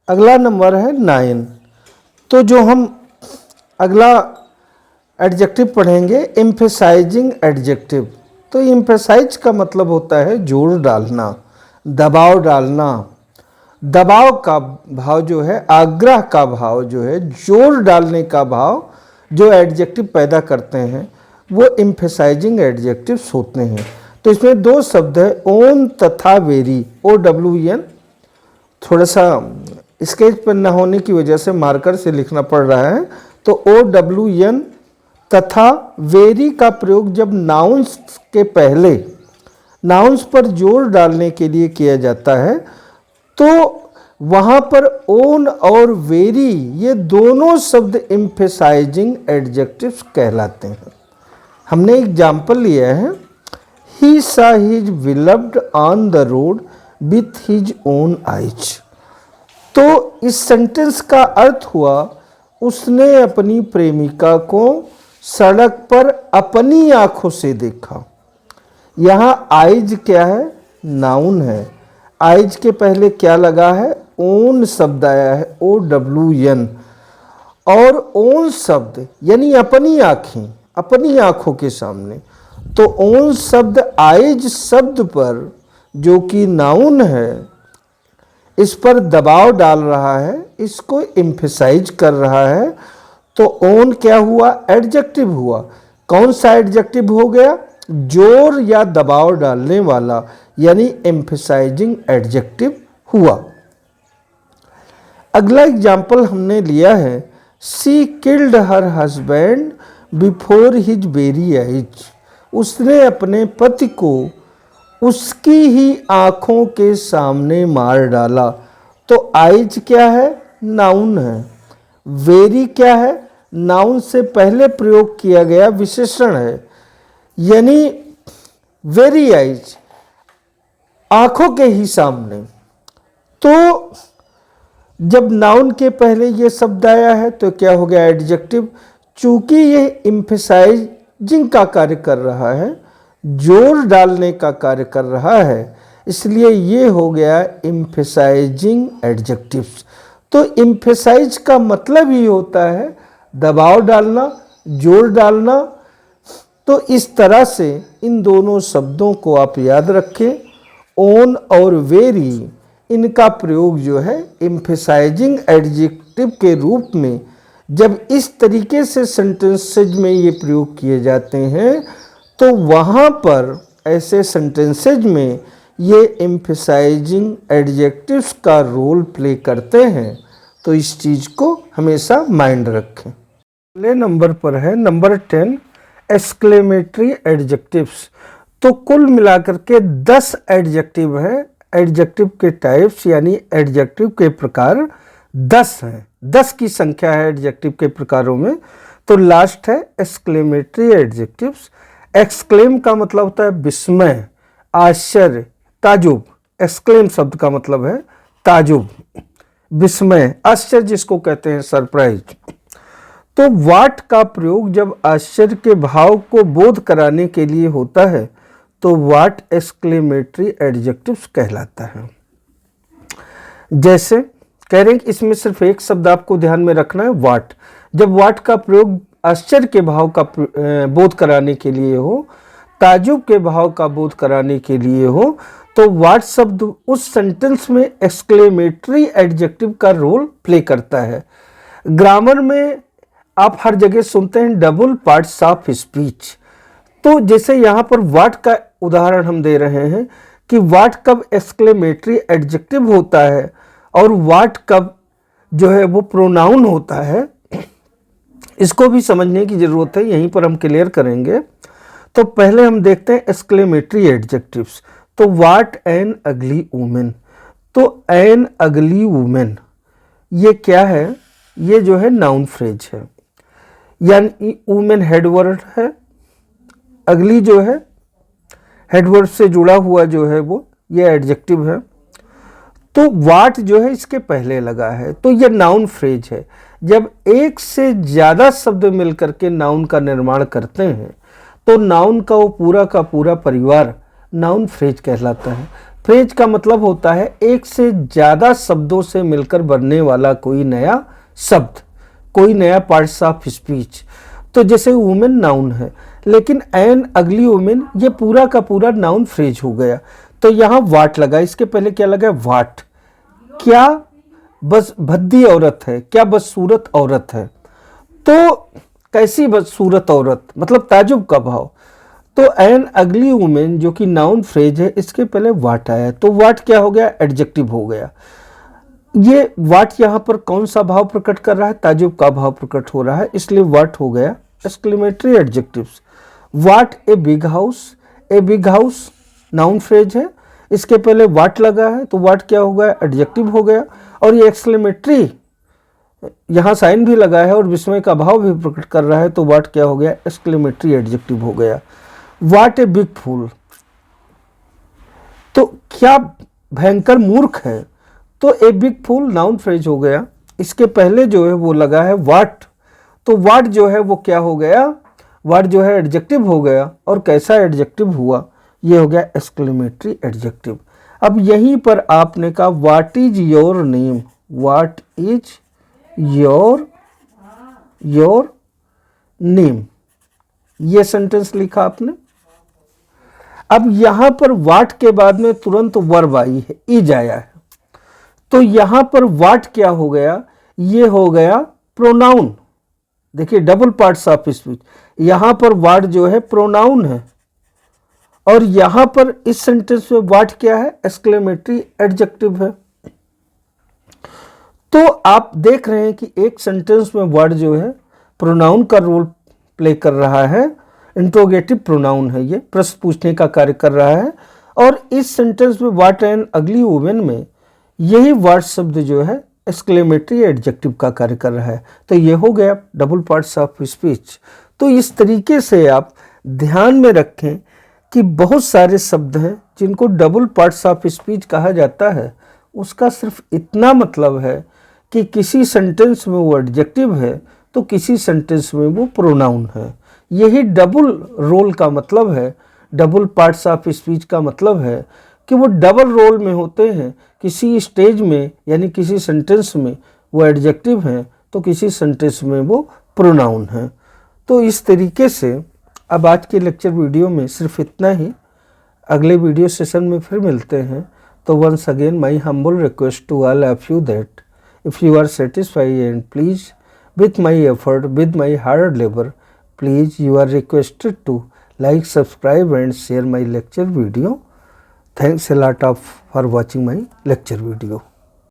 अगला नंबर है 9। तो जो हम अगला एडजेक्टिव पढ़ेंगे एम्फेसाइजिंग एडजेक्टिव। तो एम्फेसाइज का मतलब होता है जोर डालना, दबाव डालना। दबाव का भाव जो है, आग्रह का भाव जो है, जोर डालने का भाव जो एडजेक्टिव पैदा करते हैं वो एम्फेसाइजिंग एडजेक्टिव्स होते हैं। तो इसमें दो शब्द है, ओन तथा वेरी, OWN। थोड़ा सा स्केच पेन न होने की वजह से मार्कर से लिखना पड़ रहा है। तो OWN तथा वेरी का प्रयोग जब नाउन्स के पहले, नाउन्स पर जोर डालने के लिए किया जाता है तो वहाँ पर ओन और वेरी ये दोनों शब्द एम्फेसाइजिंग एडजेक्टिव्स कहलाते हैं। हमने एग्जाम्पल लिया है, he saw his beloved on the road with his own eyes. तो इस सेंटेंस का अर्थ हुआ उसने अपनी प्रेमिका को सड़क पर अपनी आंखों से देखा। यहाँ आइज क्या है? नाउन है। आइज के पहले क्या लगा है? ओन शब्द आया है, OWN। और ओन शब्द यानी अपनी आंखें, अपनी आंखों के सामने। तो ओन शब्द आइज शब्द पर जो कि नाउन है इस पर दबाव डाल रहा है, इसको एम्फेसाइज कर रहा है। तो ओन क्या हुआ? एडजेक्टिव हुआ। कौन सा एडजेक्टिव हो गया? जोर या दबाव डालने वाला, यानी एम्फेसाइजिंग एडजेक्टिव हुआ। अगला एग्जाम्पल हमने लिया है, she killed her husband before his very eyes. उसने अपने पति को उसकी ही आंखों के सामने मार डाला। तो आइज क्या है? नाउन है। वेरी क्या है? नाउन से पहले प्रयोग किया गया विशेषण है, यानी वेरी आइज, आंखों के ही सामने। तो जब नाउन के पहले ये शब्द आया है तो क्या हो गया? एडजेक्टिव। चूंकि ये एम्फेसाइजिंग का कार्य कर रहा है, जोर डालने का कार्य कर रहा है, इसलिए ये हो गया एम्फेसाइजिंग एडजेक्टिव्स। तो एम्फेसाइज का मतलब ही होता है दबाव डालना, जोर डालना। तो इस तरह से इन दोनों शब्दों को आप याद रखें, ओन और वेरी, इनका प्रयोग जो है एम्फेसाइजिंग एडजेक्टिव के रूप में जब इस तरीके से सेंटेंसेज में ये प्रयोग किए जाते हैं तो वहाँ पर ऐसे सेंटेंसेज में ये एम्फेसाइजिंग एडजेक्टिव्स का रोल प्ले करते हैं। तो इस चीज़ को हमेशा माइंड रखें। अगले नंबर पर है नंबर 10, एक्सक्लेमेटरी एडजेक्टिव्स। तो कुल मिलाकर के 10 एडजेक्टिव है। एडजेक्टिव के टाइप्स यानी एडजेक्टिव के प्रकार 10 हैं। 10 की संख्या है एडजेक्टिव के प्रकारों में। तो लास्ट है एक्सक्लेमेटरी एडजेक्टिव्स। एक्सक्लेम का मतलब होता है विस्मय, आश्चर्य, ताजुब। एक्सक्लेम शब्द का मतलब है ताजुब, विस्मय, आश्चर्य जिसको कहते हैं सरप्राइज। तो वाट का प्रयोग जब आश्चर्य के भाव को बोध कराने के लिए होता है तो वाट एक्सक्लेमेटरी एडजेक्टिव्स कहलाता है। जैसे कह रहे हैं कि इसमें सिर्फ एक शब्द आपको ध्यान में रखना है, वाट। जब वाट का प्रयोग आश्चर्य के भाव का बोध कराने के लिए हो, ताजुब के भाव का बोध कराने के लिए हो, तो वाट शब्द उस सेंटेंस में एक्सक्लेमेटरी एडजेक्टिव का रोल प्ले करता है। ग्रामर में आप हर जगह सुनते हैं डबल पार्ट्स ऑफ स्पीच। तो जैसे यहाँ पर वाट का उदाहरण हम दे रहे हैं कि वाट कब एक्सक्लेमेटरी एडजेक्टिव होता है और वाट कब जो है वो प्रोनाउन होता है, इसको भी समझने की ज़रूरत है। यहीं पर हम क्लियर करेंगे। तो पहले हम देखते हैं एक्सक्लेमेटरी एडजेक्टिव्स। तो वाट एन अगली वुमेन। तो एन अगली वुमेन ये क्या है? ये जो है नाउन फ्रेज है, यानी वुमेन हेडवर्ड है, अगली जो है हेडवर्ड से जुड़ा हुआ जो है वो ये एडजेक्टिव है। तो वाट जो है इसके पहले लगा है, तो ये नाउन फ्रेज है। जब एक से ज़्यादा शब्द मिलकर के नाउन का निर्माण करते हैं तो नाउन का वो पूरा का पूरा परिवार नाउन फ्रेज कहलाता है। फ्रेज का मतलब होता है एक से ज़्यादा शब्दों से मिलकर बनने वाला कोई नया शब्द, कोई नया पार्ट्स ऑफ स्पीच। तो जैसे वुमेन नाउन है, लेकिन एन अगली वुमेन ये पूरा का पूरा नाउन फ्रेज हो गया। तो यहाँ वाट लगा, इसके पहले क्या लगा? वाट। क्या बस भद्दी औरत है, क्या बदसूरत औरत है। तो कैसी बदसूरत औरत, मतलब ताजुब का भाव। तो एन अगली वुमेन जो कि नाउन फ्रेज है, इसके पहले वाट आया, तो वाट क्या हो गया? एडजेक्टिव हो गया। ये वाट यहाँ पर कौन सा भाव प्रकट कर रहा है? ताजुब का भाव प्रकट हो रहा है, इसलिए वाट हो गया exclamatory adjectives. What a big house, a big house noun phrase है, इसके पहले वाट लगा है, तो वाट क्या हो गया? एडजेक्टिव हो गया। और ये एक्सक्लेमेटरी, यहाँ साइन भी लगा है और विस्मय का भाव भी प्रकट कर रहा है, तो वाट क्या हो गया? एक्सक्लेमेटरी एडजेक्टिव हो गया। वाट ए बिग फूल, तो क्या भयंकर मूर्ख है, तो a big fool noun phrase हो गया। इसके पहले जो है वो लगा है वाट, तो वाट जो है वो क्या हो गया? वाट जो है एडजेक्टिव हो गया। और कैसा एडजेक्टिव हुआ? ये हो गया एक्सक्लेमेटरी एडजेक्टिव। अब यहीं पर आपने कहा what is your name, what is your name, ये सेंटेंस लिखा आपने। अब यहां पर वाट के बाद में तुरंत वर्ब आई है, इज आया है, तो यहां पर वाट क्या हो गया? ये हो गया प्रोनाउन। देखिए डबल पार्ट्स ऑफ स्पीच, यहां पर वाट जो है प्रोनाउन है, और यहां पर इस सेंटेंस में वाट क्या है? एक्सक्लेमेटरी एडजेक्टिव है। तो आप देख रहे हैं कि एक सेंटेंस में वर्ड जो है प्रोनाउन का रोल प्ले कर रहा है, इंट्रोगेटिव प्रोनाउन है, ये प्रश्न पूछने का कार्य कर रहा है। और इस सेंटेंस में वाट एंड अगली वुमेन में यही वर्ड शब्द जो है एक्सक्लेमेटरी एडजेक्टिव का कार्य कर रहा है। तो ये हो गया डबल पार्ट्स ऑफ स्पीच। तो इस तरीके से आप ध्यान में रखें कि बहुत सारे शब्द हैं जिनको डबल पार्ट्स ऑफ स्पीच कहा जाता है। उसका सिर्फ इतना मतलब है कि किसी सेंटेंस में वो एडजेक्टिव है तो किसी सेंटेंस में वो प्रोनाउन है। यही डबल रोल का मतलब है, डबल पार्ट्स ऑफ स्पीच का मतलब है कि वो डबल रोल में होते हैं। किसी स्टेज में यानी किसी सेंटेंस में वो एडजेक्टिव हैं तो किसी सेंटेंस में वो प्रोनाउन है। तो इस तरीके से अब आज के लेक्चर वीडियो में सिर्फ इतना ही। अगले वीडियो सेशन में फिर मिलते हैं। तो once again my humble request to all of you that if you are satisfied and please with my effort, with my hard labor, please you are requested to like, subscribe and share my lecture video. Thanks a lot for watching my lecture video.